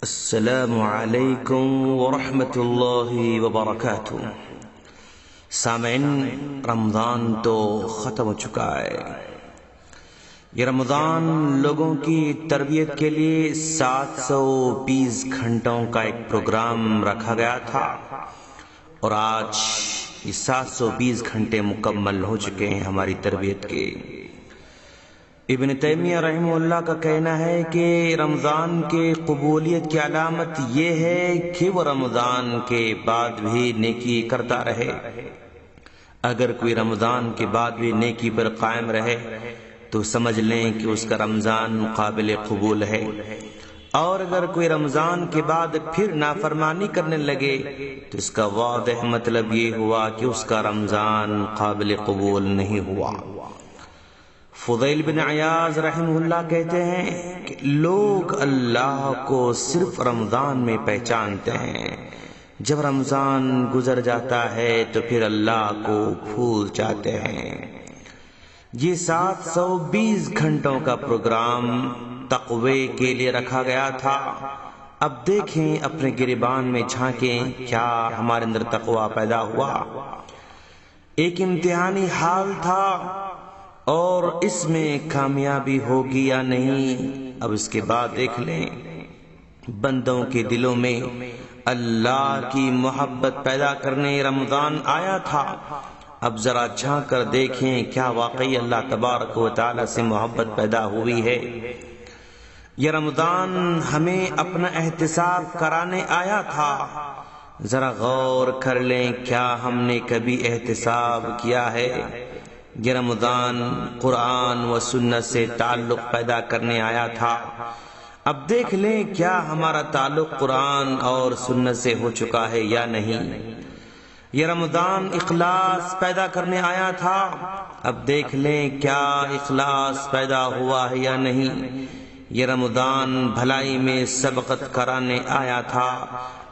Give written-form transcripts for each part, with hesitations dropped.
السلام علیکم ورحمۃ اللہ وبرکاتہ۔ سامعین، رمضان تو ختم ہو چکا ہے۔ یہ رمضان لوگوں کی تربیت کے لیے 720 گھنٹوں کا ایک پروگرام رکھا گیا تھا، اور آج یہ 720 گھنٹے مکمل ہو چکے ہیں ہماری تربیت کے۔ ابن تیمیہ رحمہ اللہ کا کہنا ہے کہ رمضان کے قبولیت کی علامت یہ ہے کہ وہ رمضان کے بعد بھی نیکی کرتا رہے۔ اگر کوئی رمضان کے بعد بھی نیکی پر قائم رہے تو سمجھ لیں کہ اس کا رمضان قابل قبول ہے، اور اگر کوئی رمضان کے بعد پھر نافرمانی کرنے لگے تو اس کا واضح مطلب یہ ہوا کہ اس کا رمضان قابل قبول نہیں ہوا۔ فضیل بن عیاض رحمہ اللہ کہتے ہیں کہ لوگ اللہ کو صرف رمضان میں پہچانتے ہیں، جب رمضان گزر جاتا ہے تو پھر اللہ کو بھول جاتے ہیں۔ یہ 720 گھنٹوں کا پروگرام تقوی کے لیے رکھا گیا تھا۔ اب دیکھیں، اپنے گریبان میں جھانکیں، کیا ہمارے اندر تقوی پیدا ہوا؟ ایک امتحانی حال تھا، اور اس میں کامیابی ہوگی یا نہیں، اب اس کے بعد دیکھ لیں۔ بندوں کے دلوں میں اللہ کی محبت پیدا کرنے رمضان آیا تھا۔ اب ذرا جھانک کر دیکھیں، کیا واقعی اللہ تبارک و تعالی سے محبت پیدا ہوئی ہے؟ یہ رمضان ہمیں اپنا احتساب کرانے آیا تھا۔ ذرا غور کر لیں، کیا ہم نے کبھی احتساب کیا ہے؟ یہ رمضان قرآن و سنت سے تعلق پیدا کرنے آیا تھا۔ اب دیکھ لیں، کیا ہمارا تعلق قرآن اور سنت سے ہو چکا ہے یا نہیں۔ یہ رمضان اخلاص پیدا کرنے آیا تھا۔ اب دیکھ لیں، کیا اخلاص پیدا ہوا ہے یا نہیں۔ یہ رمضان بھلائی میں سبقت کرانے آیا تھا۔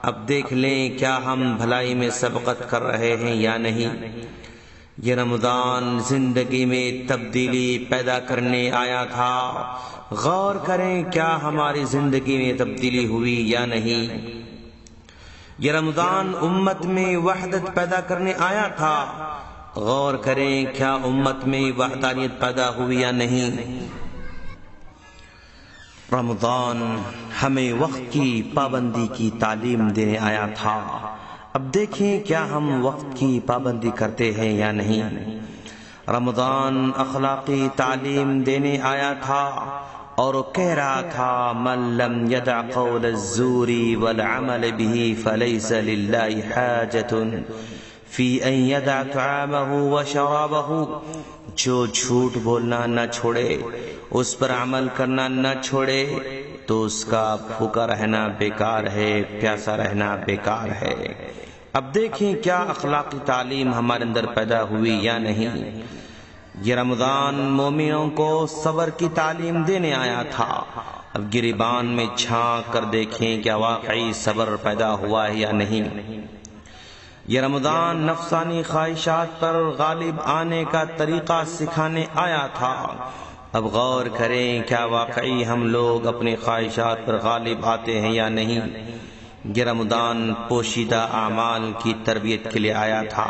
اب دیکھ لیں، کیا ہم بھلائی میں سبقت کر رہے ہیں یا نہیں۔ یہ رمضان زندگی میں تبدیلی پیدا کرنے آیا تھا۔ غور کریں، کیا ہماری زندگی میں تبدیلی ہوئی یا نہیں۔ یہ رمضان امت میں وحدت پیدا کرنے آیا تھا۔ غور کریں، کیا امت میں وحدانیت پیدا ہوئی یا نہیں۔ رمضان ہمیں وقت کی پابندی کی تعلیم دینے آیا تھا۔ اب دیکھیں، کیا ہم وقت کی پابندی کرتے ہیں یا نہیں۔ رمضان اخلاقی تعلیم دینے آیا تھا، اور کہہ رہا تھا، من لم يدع قول الزور والعمل به فليس لله حاجة في ان يدع طعامه وشرابه۔ جو جھوٹ بولنا نہ چھوڑے، اس پر عمل کرنا نہ چھوڑے، تو اس کا بھوکا رہنا بیکار ہے، پیاسا رہنا بیکار ہے۔ اب دیکھیں، کیا اخلاقی تعلیم ہمارے اندر پیدا ہوئی یا نہیں۔ یہ رمضان مومنوں کو صبر کی تعلیم دینے آیا تھا۔ اب گریبان میں جھانک کر دیکھیں، کیا واقعی صبر پیدا ہوا ہے یا نہیں۔ یہ رمضان نفسانی خواہشات پر غالب آنے کا طریقہ سکھانے آیا تھا۔ اب غور کریں، کیا واقعی ہم لوگ اپنی خواہشات پر غالب آتے ہیں یا نہیں۔ یہ رمضان پوشیدہ اعمال کی تربیت کے لیے آیا تھا۔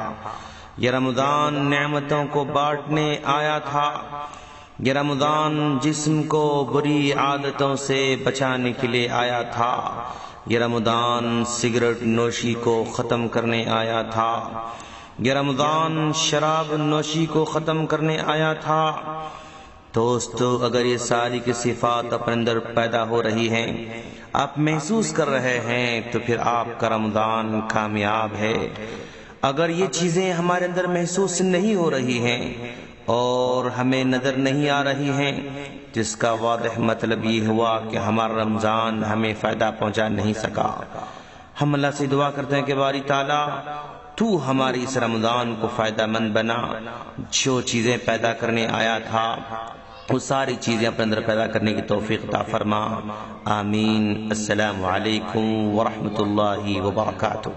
یہ رمضان نعمتوں کو بانٹنے آیا تھا۔ یہ رمضان جسم کو بری عادتوں سے بچانے کے لیے آیا تھا۔ یہ رمضان سگریٹ نوشی کو ختم کرنے آیا تھا۔ یہ رمضان شراب نوشی کو ختم کرنے آیا تھا۔ دوستو، اگر یہ ساری کی صفات اپنے اندر پیدا ہو رہی ہیں، آپ محسوس کر رہے ہیں، تو پھر آپ کا رمضان کامیاب ہے۔ اگر یہ چیزیں ہمارے اندر محسوس نہیں ہو رہی ہیں اور ہمیں نظر نہیں آ رہی ہیں، جس کا واضح مطلب یہ ہوا کہ ہمارا رمضان ہمیں فائدہ پہنچا نہیں سکا۔ ہم اللہ سے دعا کرتے ہیں کہ باری تعالیٰ، تو ہماری اس رمضان کو فائدہ مند بنا۔ جو چیزیں پیدا کرنے آیا تھا، وہ ساری چیزیں اپنے اندر پیدا کرنے کی توفیق عطا فرما۔ آمین۔ السلام علیکم ورحمۃ اللہ وبرکاتہ۔